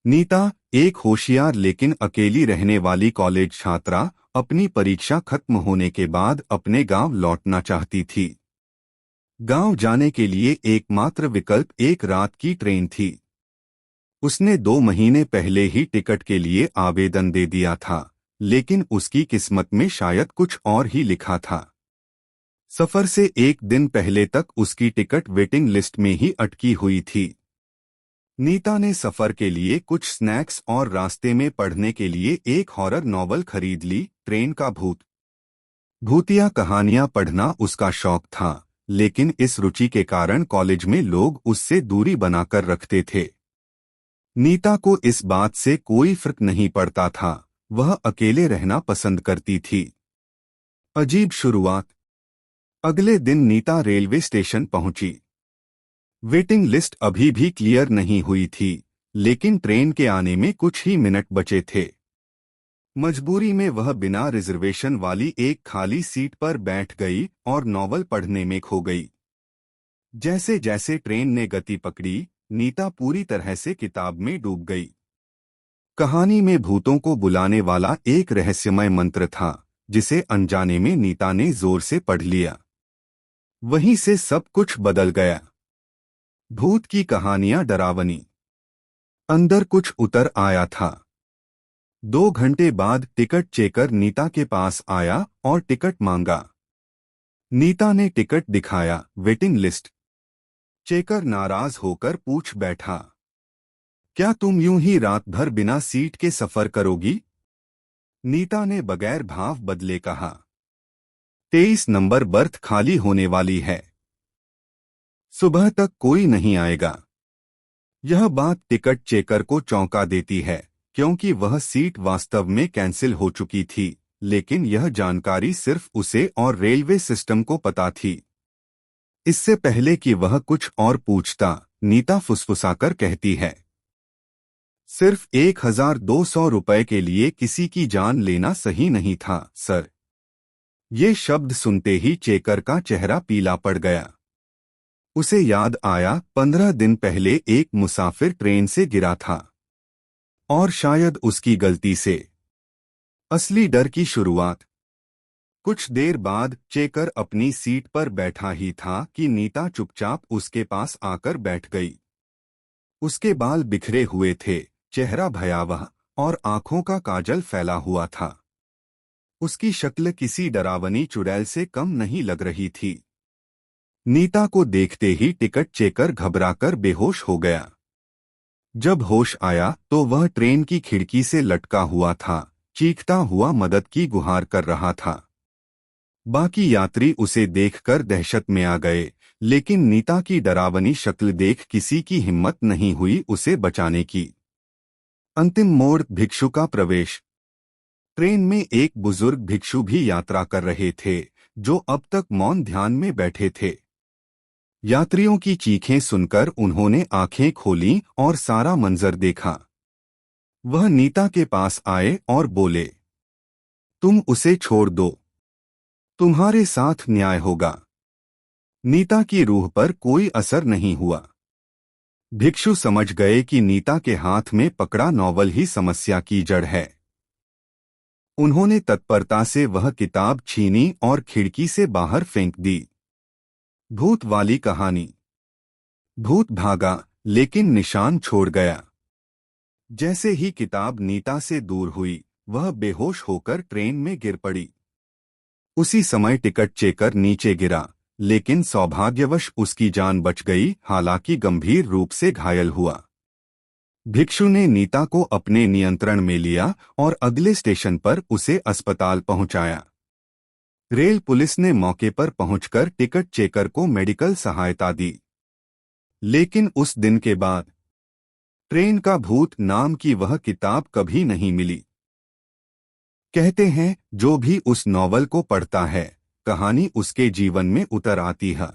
नीता, एक होशियार लेकिन अकेली रहने वाली कॉलेज छात्रा, अपनी परीक्षा खत्म होने के बाद अपने गांव लौटना चाहती थी। गांव जाने के लिए एकमात्र विकल्प एक रात की ट्रेन थी। उसने 2 महीने पहले ही टिकट के लिए आवेदन दे दिया था, लेकिन उसकी किस्मत में शायद कुछ और ही लिखा था। सफर से एक दिन पहले तक उसकी टिकट वेटिंग लिस्ट में ही अटकी हुई थी। नीता ने सफर के लिए कुछ स्नैक्स और रास्ते में पढ़ने के लिए एक हॉरर नॉवल खरीद ली। ट्रेन का भूत। भूतिया कहानियां पढ़ना उसका शौक था, लेकिन इस रुचि के कारण कॉलेज में लोग उससे दूरी बनाकर रखते थे। नीता को इस बात से कोई फर्क नहीं पड़ता था, वह अकेले रहना पसंद करती थी। अजीब शुरुआत। अगले दिन नीता रेलवे स्टेशन पहुंची। वेटिंग लिस्ट अभी भी क्लियर नहीं हुई थी, लेकिन ट्रेन के आने में कुछ ही मिनट बचे थे। मजबूरी में वह बिना रिजर्वेशन वाली एक खाली सीट पर बैठ गई और नॉवल पढ़ने में खो गई। जैसे जैसे ट्रेन ने गति पकड़ी, नीता पूरी तरह से किताब में डूब गई। कहानी में भूतों को बुलाने वाला एक रहस्यमय मंत्र था, जिसे अनजाने में नीता ने जोर से पढ़ लिया। वहीं से सब कुछ बदल गया। भूत की कहानियां डरावनी। अंदर कुछ उतर आया था। 2 घंटे बाद टिकट चेकर नीता के पास आया और टिकट मांगा। नीता ने टिकट दिखाया, वेटिंग लिस्ट। चेकर नाराज होकर पूछ बैठा, क्या तुम यूं ही रात भर बिना सीट के सफर करोगी? नीता ने बगैर भाव बदले कहा, 23 नंबर बर्थ खाली होने वाली है। सुबह तक कोई नहीं आएगा। यह बात टिकट चेकर को चौंका देती है, क्योंकि वह सीट वास्तव में कैंसिल हो चुकी थी, लेकिन यह जानकारी सिर्फ उसे और रेलवे सिस्टम को पता थी। इससे पहले कि वह कुछ और पूछता, नीता फुसफुसाकर कहती है, सिर्फ 1200 रुपए के लिए किसी की जान लेना सही नहीं था, सर। ये शब्द सुनते ही चेकर का चेहरा पीला पड़ गया। उसे याद आया, 15 दिन पहले एक मुसाफिर ट्रेन से गिरा था, और शायद उसकी गलती से। असली डर की शुरुआत। कुछ देर बाद चेकर अपनी सीट पर बैठा ही था कि नीता चुपचाप उसके पास आकर बैठ गई। उसके बाल बिखरे हुए थे, चेहरा भयावह, और आंखों का काजल फैला हुआ था। उसकी शक्ल किसी डरावनी चुड़ैल से कम नहीं लग रही थी। नीता को देखते ही टिकट चेकर घबराकर बेहोश हो गया। जब होश आया तो वह ट्रेन की खिड़की से लटका हुआ था, चीखता हुआ मदद की गुहार कर रहा था। बाकी यात्री उसे देखकर दहशत में आ गए, लेकिन नीता की डरावनी शक्ल देख किसी की हिम्मत नहीं हुई उसे बचाने की। अंतिम मोड़, भिक्षु का प्रवेश। ट्रेन में एक बुजुर्ग भिक्षु भी यात्रा कर रहे थे, जो अब तक मौन ध्यान में बैठे थे। यात्रियों की चीखें सुनकर उन्होंने आंखें खोलीं और सारा मंजर देखा। वह नीता के पास आए और बोले, तुम उसे छोड़ दो, तुम्हारे साथ न्याय होगा। नीता की रूह पर कोई असर नहीं हुआ। भिक्षु समझ गए कि नीता के हाथ में पकड़ा नॉवल ही समस्या की जड़ है। उन्होंने तत्परता से वह किताब छीनी और खिड़की से बाहर फेंक दी। भूत वाली कहानी। भूत भागा, लेकिन निशान छोड़ गया। जैसे ही किताब नीता से दूर हुई, वह बेहोश होकर ट्रेन में गिर पड़ी। उसी समय टिकट चेकर नीचे गिरा, लेकिन सौभाग्यवश उसकी जान बच गई, हालांकि गंभीर रूप से घायल हुआ। भिक्षु ने नीता को अपने नियंत्रण में लिया और अगले स्टेशन पर उसे अस्पताल पहुंचाया। रेल पुलिस ने मौके पर पहुंचकर टिकट चेकर को मेडिकल सहायता दी। लेकिन उस दिन के बाद ट्रेन का भूत नाम की वह किताब कभी नहीं मिली। कहते हैं, जो भी उस नॉवल को पढ़ता है, कहानी उसके जीवन में उतर आती है।